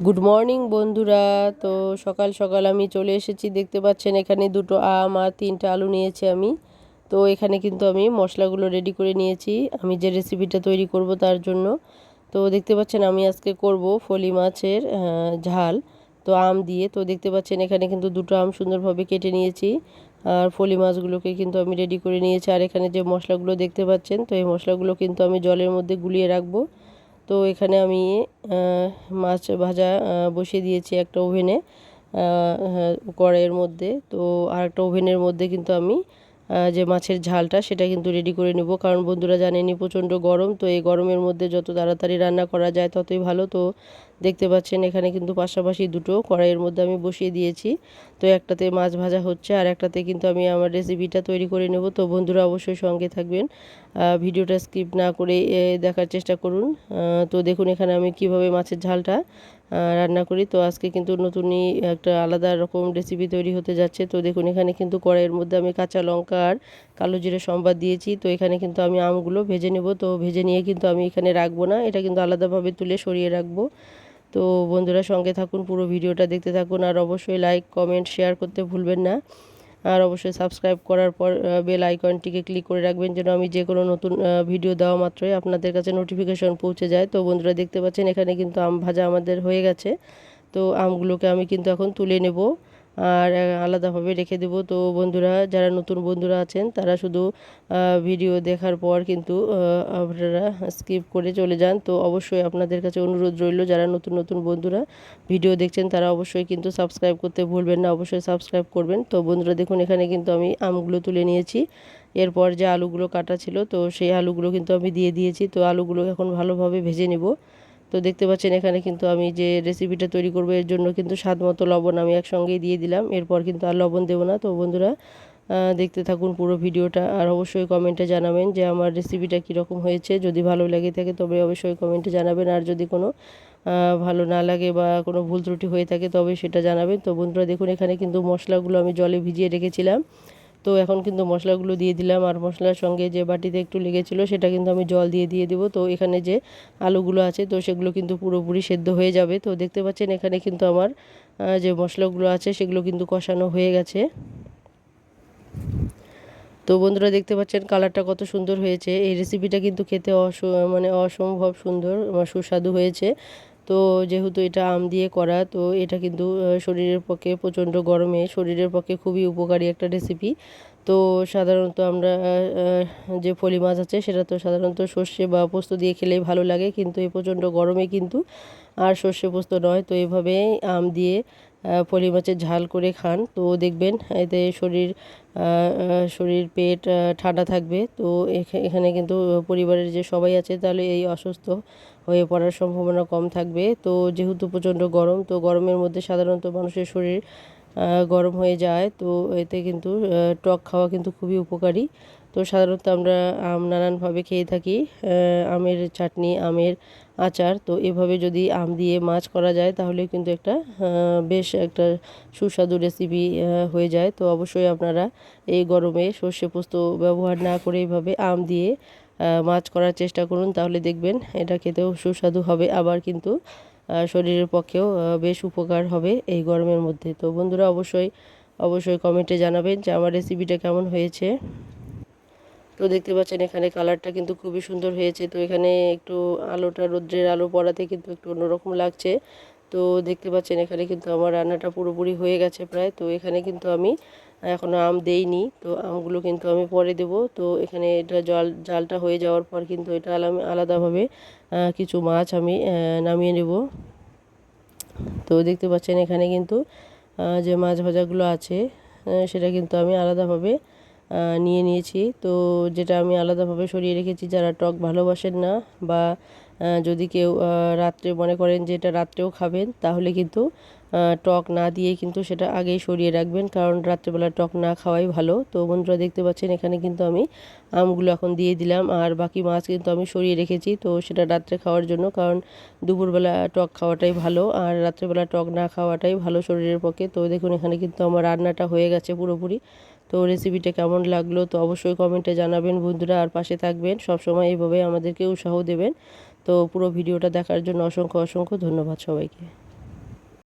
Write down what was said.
Good morning বন্ধুরা। তো সকাল সকাল আমি চলে এসেছি, দেখতে পাচ্ছেন এখানে দুটো আম আর তিনটা আলু নিয়েছি আমি। তো এখানে কিন্তু আমি মশলাগুলো রেডি করে নিয়েছি আমি যে রেসিপিটা তৈরি করব তার জন্য। তো দেখতে পাচ্ছেন আমি আজকে করব ফলি মাছের ঝাল, তো আম দিয়ে। তো দেখতে পাচ্ছেন এখানে কিন্তু দুটো আম সুন্দরভাবে কেটে নিয়েছি, আর ফলি মাছগুলোকে কিন্তু আমি রেডি করে নিয়েছি। আর এখানে যে মশলাগুলো দেখতে পাচ্ছেন, তো এই মশলাগুলো কিন্তু আমি জলের মধ্যে গুলিয়ে রাখবো। তো এখানে আমি মাছ ভাজা বসিয়ে দিয়েছি একটা ওভেনে, কড়াইয়ের মধ্যে। তো আর একটা ওভেনের মধ্যে কিন্তু আমি যে মাছের ঝালটা সেটা কিন্তু রেডি করে নেব, কারণ বন্ধুরা জানেনই প্রচণ্ড গরম। তো এই গরমের মধ্যে যত তাড়াতাড়ি রান্না করা যায় ততই ভালো। তো দেখতে পাচ্ছেন এখানে কিন্তু পাশাপাশি দুটো কড়াইয়ের মধ্যে আমি বসিয়ে দিয়েছি। তো একটাতে মাছ ভাজা হচ্ছে আর একটাতে কিন্তু আমি আমার রেসিপিটা তৈরি করে নেব। তো বন্ধুরা অবশ্যই সঙ্গে থাকবেন, ভিডিওটা স্কিপ না করে দেখার চেষ্টা করুন। তো দেখুন এখানে আমি কিভাবে মাছের ঝালটা রান্না করি। তো আজকে কিন্তু নতুনই একটা আলাদা রকম রেসিপি তৈরি হতে যাচ্ছে। তো দেখুন এখানে কিন্তু কড়াইয়ের মধ্যে আমি কাঁচা লঙ্কা আর কালো জিরে সম্বাদ দিয়েছি। তো এখানে কিন্তু আমি আমগুলো ভেজে নেব। তো ভেজে নিয়ে কিন্তু আমি এখানে রাখবো না, এটা কিন্তু আলাদাভাবে তুলে সরিয়ে রাখবো। তো বন্ধুরা সঙ্গে থাকুন, পুরো ভিডিওটা দেখতে থাকুন, আর অবশ্যই লাইক কমেন্ট শেয়ার করতে ভুলবেন না। আর অবশ্যই সাবস্ক্রাইব করার পর বেল আইকনটিকে ক্লিক করে রাখবেন, যেন আমি যে কোনো নতুন ভিডিও দেওয়া মাত্রই আপনাদের কাছে নোটিফিকেশন পৌঁছে যায়। তো বন্ধুরা দেখতে পাচ্ছেন এখানে কিন্তু আম ভাজা আমাদের হয়ে গেছে। তো আমগুলোকে আমি কিন্তু এখন তুলে নেব আর আলাদাভাবে রেখে দেব। তো বন্ধুরা যারা নতুন বন্ধুরা আছেন তারা শুধু ভিডিও দেখার পর কিন্তু আপনারা স্কিপ করে চলে যান। তো অবশ্যই আপনাদের কাছে অনুরোধ রইল, যারা নতুন নতুন বন্ধুরা ভিডিও দেখছেন তারা অবশ্যই কিন্তু সাবস্ক্রাইব করতে ভুলবেন না, অবশ্যই সাবস্ক্রাইব করবেন। তো বন্ধুরা দেখুন এখানে কিন্তু আমি আমগুলো তুলে নিয়েছি। এরপর যে আলুগুলো কাটা ছিল তো সেই আলুগুলো কিন্তু আমি দিয়ে দিয়েছি। তো আলুগুলো এখন ভালোভাবে ভেজে নেব। তো দেখতে পাচ্ছেন এখানে কিন্তু আমি যে রেসিপিটা তৈরি করব এর জন্য কিন্তু স্বাদ মতো লবণ আমি একসঙ্গেই দিয়ে দিলাম, এরপর কিন্তু আর লবণ দেবো না। তো বন্ধুরা দেখতে থাকুন পুরো ভিডিওটা, আর অবশ্যই কমেন্টে জানাবেন যে আমার রেসিপিটা কীরকম হয়েছে। যদি ভালো লেগে থাকে তবে অবশ্যই কমেন্টে জানাবেন, আর যদি কোনো ভালো না লাগে বা কোনো ভুল ত্রুটি হয়ে থাকে তবে সেটা জানাবেন। তো বন্ধুরা দেখুন এখানে কিন্তু মশলাগুলো আমি জলে ভিজিয়ে রেখেছিলাম। তো এখন কিন্তু মশলাগুলো দিয়ে দিলাম, আর মশলার সঙ্গে যে বাটিতে একটু লেগেছিলো সেটা কিন্তু আমি জল দিয়ে দেবো। তো এখানে যে আলুগুলো আছে তো সেগুলো কিন্তু পুরোপুরি সেদ্ধ হয়ে যাবে। তো দেখতে পাচ্ছেন এখানে কিন্তু আমার যে মশলাগুলো আছে সেগুলো কিন্তু কষানো হয়ে গেছে। তো বন্ধুরা দেখতে পাচ্ছেন কালারটা কত সুন্দর হয়েছে। এই রেসিপিটা কিন্তু খেতে মানে অসম্ভব সুন্দর সুস্বাদু হয়েছে। তো যেহেতু এটা আম দিয়ে করা, তো এটা কিন্তু শরীরের পক্ষে, প্রচণ্ড গরমে শরীরের পক্ষে খুবই উপকারী একটা রেসিপি। তো সাধারণত আমরা যে ফলি মাছ আছে সেটা তো সাধারণত সর্ষে বা পোস্ত দিয়ে খেলেই ভালো লাগে, কিন্তু এই প্রচণ্ড গরমে কিন্তু আর সর্ষে পোস্ত নয়। তো এভাবে আম দিয়ে ফলি মাছের ঝাল করে খান, তো দেখবেন এতে শরীর পেট ঠান্ডা থাকবে। তো এখানে কিন্তু পরিবারের যে সবাই আছে তাহলে এই অসুস্থ হয়ে পড়ার সম্ভাবনা কম থাকবে। তো যেহেতু প্রচণ্ড গরম, তো গরমের মধ্যে সাধারণত মানুষের শরীর গরম হয়ে যায়। তো এতে কিন্তু টক খাওয়া কিন্তু খুবই উপকারী। তো সাধারণত আমরা আম নানানভাবে খেয়ে থাকি, আমের চাটনি, আমের আচার। তো এভাবে যদি আম দিয়ে মাছ করা যায় তাহলে কিন্তু একটা বেশ একটা সুস্বাদু রেসিপি হয়ে যায়। তো অবশ্যই আপনারা এই গরমে সর্ষে পোস্ত ব্যবহার না করে এইভাবে আম দিয়ে মাছ করার চেষ্টা করুন, তাহলে দেখবেন এটা খেতেও সুস্বাদু হবে, আবার কিন্তু শরীরের পক্ষেও বেশ উপকার হবে এই গরমের মধ্যে। তো বন্ধুরা অবশ্যই অবশ্যই কমেন্টে জানাবেন যে আমার রেসিপিটা কেমন হয়েছে। তো দেখতে পাচ্ছেন এখানে কালারটা কিন্তু খুবই সুন্দর হয়েছে। তো এখানে একটু আলোটা, রোদ্রের আলো পড়াতে কিন্তু একটু অন্যরকম লাগছে। তো দেখতে পাচ্ছেন এখানে কিন্তু আমার রান্নাটা পুরোপুরি হয়ে গেছে প্রায়। তো এখানে কিন্তু আমি এখনও আম দেইনি, তো আমগুলো কিন্তু আমি পরে দেব। তো এখানে এটা জালটা হয়ে যাওয়ার পর কিন্তু এটা আমি আলাদাভাবে কিছু মাছ আমি নামিয়ে নেব। তো দেখতে পাচ্ছেন এখানে কিন্তু যে মাছ ভাজাগুলো আছে সেটা কিন্তু আমি আলাদাভাবে নিয়ে নিয়েছি। তো যেটা আমি আলাদাভাবে সরিয়ে রেখেছি, যারা টক ভালোবাসেন না বা যদি কেউ রাত্রে মনে করেন যে এটা রাত্রেও খাবেন, তাহলে কিন্তু টক না দিয়ে কিন্তু সেটা আগেই সরিয়ে রাখবেন, কারণ রাত্রেবেলা টক না খাওয়াই ভালো। তো বন্ধুরা দেখতে পাচ্ছেন এখানে কিন্তু আমি আমগুলো এখন দিয়ে দিলাম, আর বাকি মাছ কিন্তু আমি সরিয়ে রেখেছি তো সেটা রাত্রে খাওয়ার জন্য, কারণ দুপুরবেলা টক খাওয়াটাই ভালো আর রাত্রেবেলা টক না খাওয়াটাই ভালো শরীরের পক্ষে। তো দেখুন এখানে কিন্তু আমার রান্নাটা হয়ে গেছে পুরোপুরি। তো রেসিপিটা কেমন লাগলো তো অবশ্যই কমেন্টে জানাবেন বন্ধুরা, আর পাশে থাকবেন সবসময়, এইভাবে আমাদেরকে উৎসাহ দেবেন। তো পুরো ভিডিওটা দেখার জন্য অসংখ্য অসংখ্য ধন্যবাদ সবাইকে।